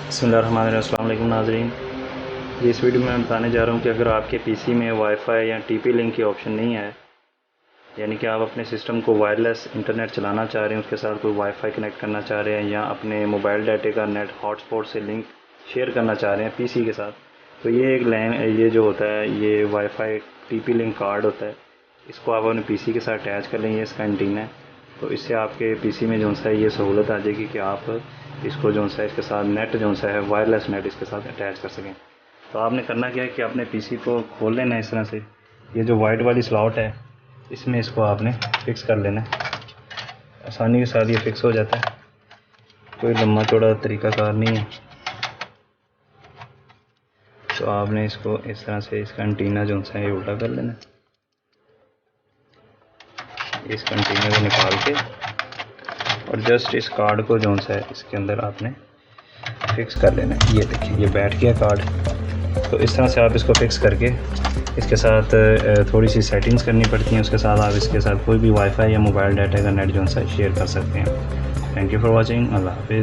बिस्मिल्लाहिर्रहमानिर्रहीम। अस्सलाम वालेकुम नाज़रीन, इस वीडियो में मैं बताने जा रहा हूँ कि अगर आपके पीसी में वाईफाई या टीपी लिंक की ऑप्शन नहीं है, यानी कि आप अपने सिस्टम को वायरलेस इंटरनेट चलाना चाह रहे हैं, उसके साथ कोई वाईफाई कनेक्ट करना चाह रहे हैं या अपने मोबाइल डाटे का नेट हॉटस्पॉट से लिंक शेयर करना चाह रहे हैं पीसी के साथ, तो ये एक लैन ये जो होता है ये वाईफाई टीपी लिंक कार्ड होता है। इसको आप अपने पीसी के साथ अटैच कर लेंगे, इसका एंटीना है, तो इससे आपके पीसी में जो सा ये सहूलत आ जाएगी कि आप इसको जो सा इसके साथ नेट जो सा है वायरलेस नेट इसके साथ अटैच कर सकें। तो आपने करना क्या है कि अपने पीसी को खोल लेना है इस तरह से, ये जो वाइट वाली स्लॉट है इसमें इसको आपने फिक्स कर लेना है। आसानी के साथ ये फिक्स हो जाता है, कोई लंबा चौड़ा तरीक़ाकार नहीं है। तो आपने इसको इस तरह से इसका एंटीना जो सा है ये उल्टा कर लेना है, इस कंटेनर को निकाल के और जस्ट इस कार्ड को जो सा है इसके अंदर आपने फिक्स कर लेना है। ये देखिए ये बैठ गया कार्ड। तो इस तरह से आप इसको फिक्स करके इसके साथ थोड़ी सी सेटिंग्स करनी पड़ती हैं, उसके साथ आप इसके साथ कोई भी वाईफाई या मोबाइल डाटा का नेट जो सा शेयर कर सकते हैं। Thank you for watching. अल्लाह हाफिज़।